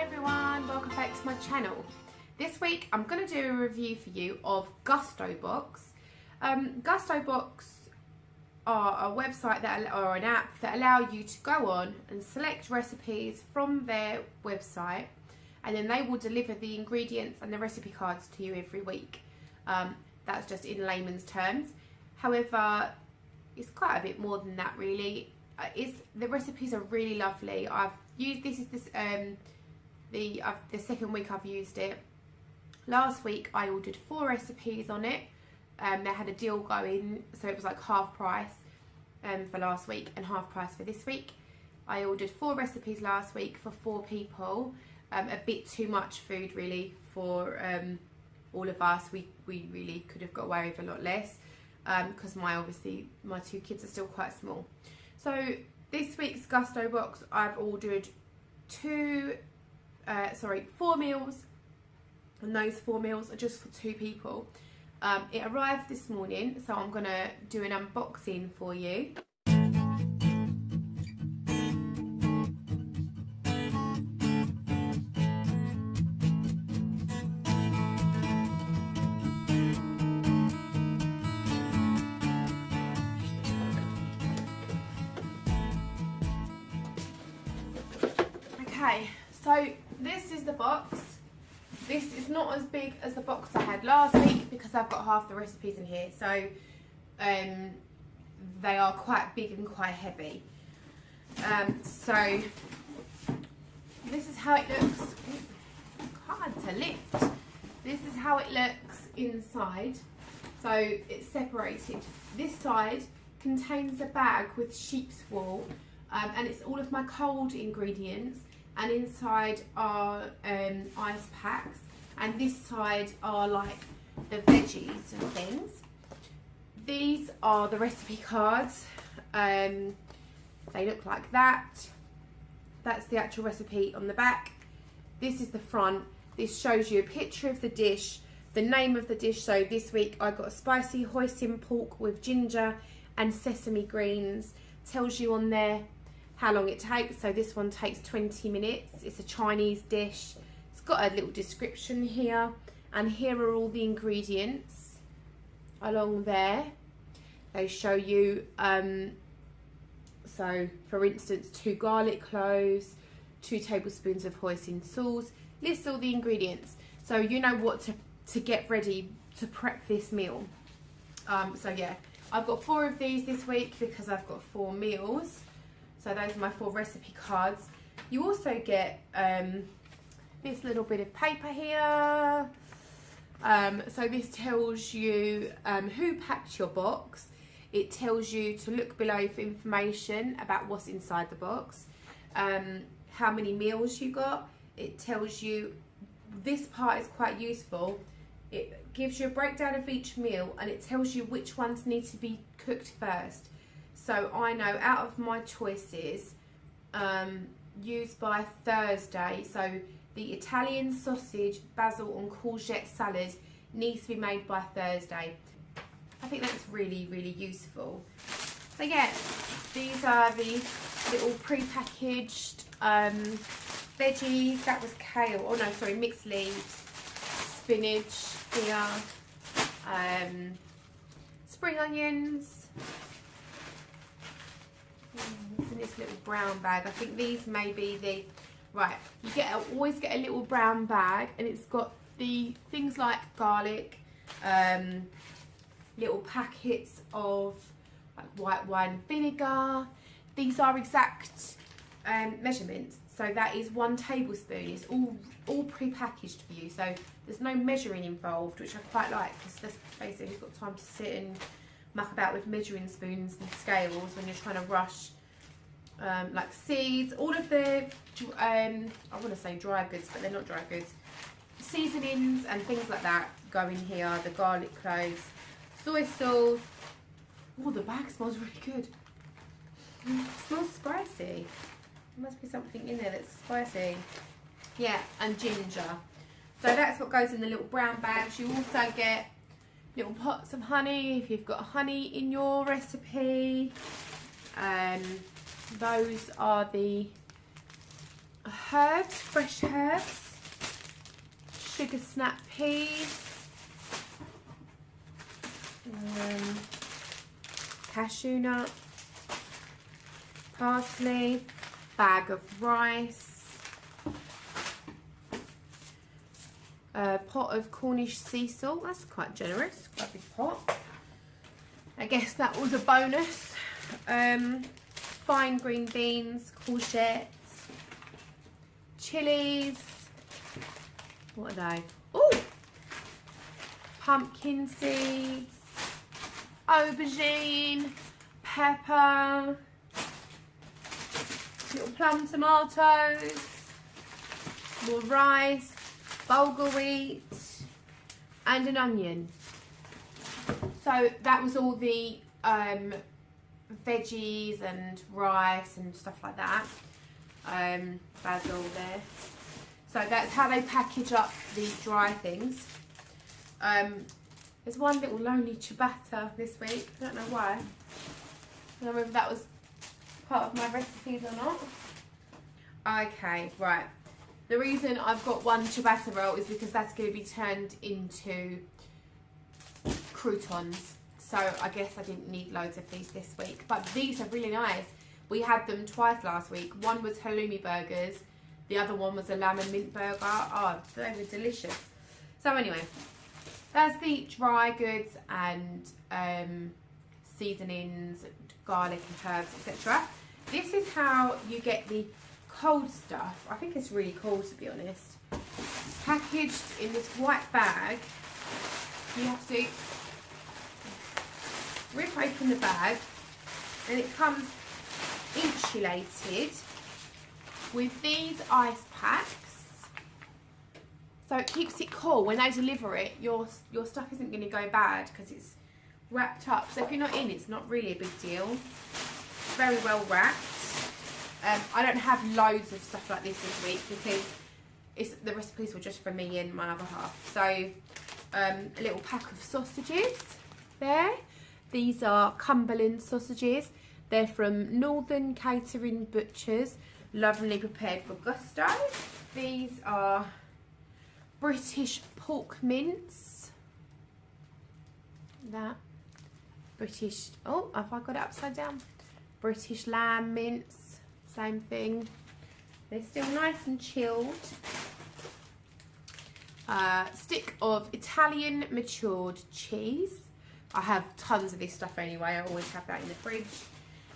everyone, welcome back to my channel. This week I'm going to do a review for you of Gousto Box. Gousto Box are a website or an app that allow you to go on and select recipes from their website, and then they will deliver the ingredients and the recipe cards to you every week. That's just in layman's terms. However, it's quite a bit more than that really. The recipes are really lovely. I've used the second week I've used it. Last week I ordered 4 recipes on it. They had a deal going, so it was like half price for last week and half price for this week. I ordered 4 recipes last week for 4 people. A bit too much food really for all of us. We really could have got away with a lot less because my 2 kids are still quite small. So this week's Gousto Box, I've ordered 4 meals, and those 4 meals are just for 2 people. It arrived this morning, so I'm going to do an unboxing for you. Okay, so this is the box. This is not as big as the box I had last week because I've got half the recipes in here, so they are quite big and quite heavy. So this is how it looks. Hard to lift. This is how it looks inside. So it's separated. This side contains a bag with sheep's wool, and it's all of my cold ingredients. And inside are ice packs, and this side are like the veggies and things. These are the recipe cards. They look like that. That's the actual recipe on the back. This is the front. This shows you a picture of the dish, the name of the dish. So this week I got a spicy hoisin pork with ginger and sesame greens. Tells you on there how long it takes. So this one takes 20 minutes. It's a Chinese dish. It's got a little description here, and here are all the ingredients along there. They show you so for instance 2 garlic cloves, 2 tablespoons of hoisin sauce. Lists all the ingredients, so you know what to get ready to prep this meal. So yeah, I've got 4 of these this week because I've got 4 meals. So those are my 4 recipe cards. You also get this little bit of paper here. So this tells you who packed your box. It tells you to look below for information about what's inside the box. How many meals you got. It tells you, this part is quite useful. It gives you a breakdown of each meal, and it tells you which ones need to be cooked first. So I know out of my choices, used by Thursday, so the Italian sausage, basil and courgette salad needs to be made by Thursday. I think that's really, really useful. So yeah, these are the little pre-packaged veggies. That was kale, oh no, sorry, mixed leaves, spinach here, spring onions. It's in this little brown bag. I think these may be the right. You always get a little brown bag, and it's got the things like garlic, little packets of like white wine vinegar. These are exact measurements. So that is 1 tablespoon. It's all pre-packaged for you. So there's no measuring involved, which I quite like, because let's face it, who's got time to sit and muck about with measuring spoons and scales when you're trying to rush like seeds, all of the I want to say dry goods, but they're not dry goods, seasonings and things like that go in here. The garlic cloves, soy sauce. Oh, the bag smells really good. It smells spicy. There must be something in there that's spicy. Yeah, and ginger. So that's what goes in the little brown bags. You also get little pots of honey if you've got honey in your recipe. Those are the herbs, fresh herbs, sugar snap peas, cashew nut, parsley, bag of rice, a pot of Cornish sea salt. That's quite generous, quite a big pot. I guess that was a bonus. Fine green beans, courgettes, chilies. What are they? Oh, pumpkin seeds, aubergine, pepper, little plum tomatoes, more rice, bulgur wheat, and an onion. So that was all the veggies and rice and stuff like that. Basil there. So that's how they package up these dry things. There's one little lonely ciabatta this week. I don't know why. I don't know whether that was part of my recipes or not. Okay, right. The reason I've got one ciabatta roll is because that's going to be turned into croutons. So I guess I didn't need loads of these this week. But these are really nice. We had them twice last week. One was halloumi burgers. The other one was a lamb and mint burger. Oh, they were delicious. So anyway, that's the dry goods and seasonings, garlic and herbs, etc. This is how you get the cold stuff. I think it's really cool, to be honest. Packaged in this white bag. You have to rip open the bag, and it comes insulated with these ice packs, so it keeps it cool. When they deliver it, your stuff isn't going to go bad because it's wrapped up. So if you're not in, it's not really a big deal. Very well wrapped. I don't have loads of stuff like this week because the recipes were just for me and my other half. So a little pack of sausages there. These are Cumberland sausages. They're from Northern Catering Butchers, lovingly prepared for Gousto. These are British pork mince. That British, oh, have I got it upside down? British lamb mince, same thing. They're still nice and chilled. Stick of Italian matured cheese. I have tons of this stuff anyway. I always have that in the fridge.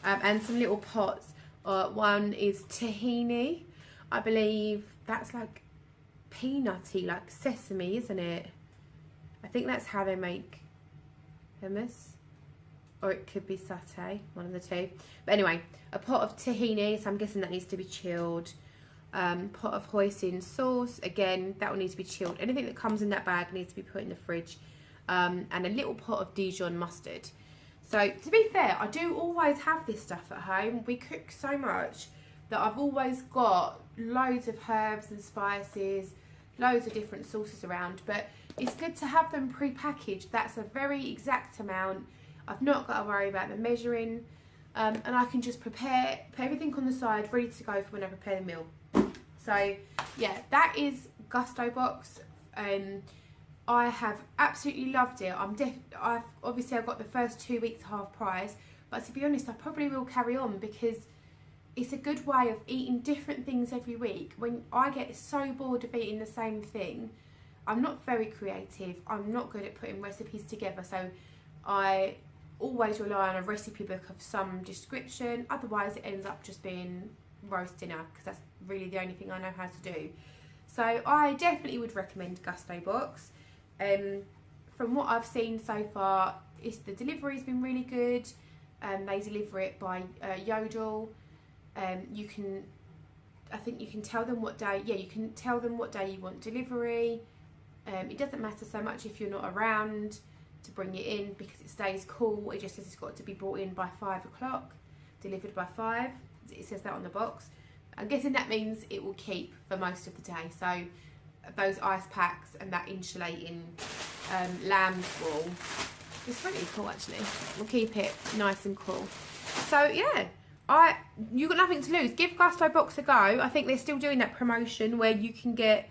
And some little pots. One is tahini. I believe that's like peanutty, like sesame, isn't it? I think that's how they make hummus. Or it could be satay, one of the two. But anyway, a pot of tahini, so I'm guessing that needs to be chilled. Pot of hoisin sauce, again, that will need to be chilled. Anything that comes in that bag needs to be put in the fridge. And a little pot of Dijon mustard. So to be fair, I do always have this stuff at home. We cook so much that I've always got loads of herbs and spices, loads of different sauces around. But it's good to have them pre-packaged. That's a very exact amount. I've not got to worry about the measuring. And I can just put everything on the side, ready to go for when I prepare the meal. So yeah, that is Gousto box. I have absolutely loved it. I've got the first 2 weeks half price, but to be honest, I probably will carry on because it's a good way of eating different things every week. When I get so bored of eating the same thing, I'm not very creative. I'm not good at putting recipes together, so I always rely on a recipe book of some description. Otherwise, it ends up just being roast dinner because that's really the only thing I know how to do. So I definitely would recommend Gousto box. From what I've seen so far, the delivery's been really good. They deliver it by Yodel. I think you can tell them what day. Yeah, you can tell them what day you want delivery. It doesn't matter so much if you're not around to bring it in because it stays cool. It just says it's got to be brought in by 5 o'clock, delivered by 5. It says that on the box. I'm guessing that means it will keep for most of the day. So those ice packs and that insulating lamb's wool, it's really cool actually. We'll keep it nice and cool. So yeah, you've got nothing to lose. Give Gousto box a go. I think they're still doing that promotion where you can get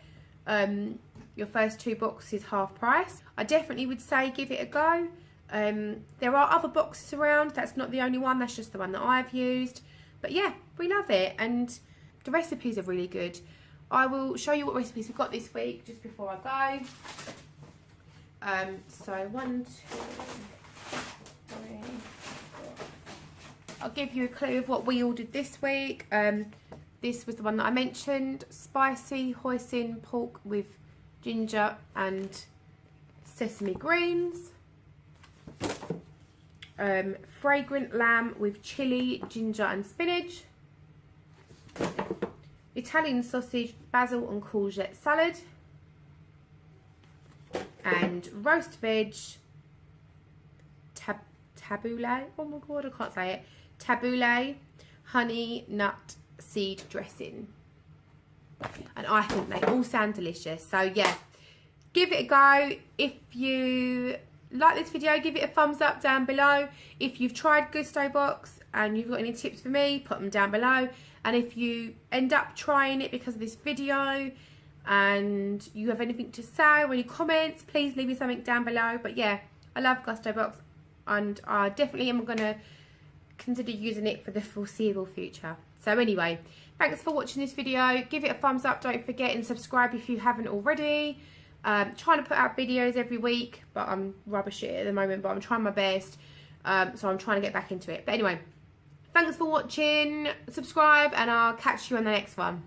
your first 2 boxes half price. I definitely would say give it a go. There are other boxes around. That's not the only one. That's just the one that I've used. But yeah, we love it. And the recipes are really good. I will show you what recipes we've got this week just before I go. So 1, 2, 3, 4. I'll give you a clue of what we ordered this week. This was the one that I mentioned. Spicy hoisin pork with ginger and sesame greens. Fragrant lamb with chili, ginger and spinach. Italian sausage, basil and courgette salad. And roast veg tabbouleh. Oh my god, I can't say it. Tabbouleh honey nut seed dressing. And I think they all sound delicious. So yeah, give it a go. If you like this video, give it a thumbs up down below. If you've tried Gousto box and you've got any tips for me, put them down below. And if you end up trying it because of this video and you have anything to say or any comments, please leave me something down below. But yeah, I love Gousto box and I definitely am going to consider using it for the foreseeable future. So anyway, thanks for watching this video. Give it a thumbs up, don't forget, and subscribe if you haven't already. Trying to put out videos every week, but I'm rubbish at it at the moment, but I'm trying my best. So I'm trying to get back into it. But anyway, thanks for watching, subscribe, and I'll catch you on the next one.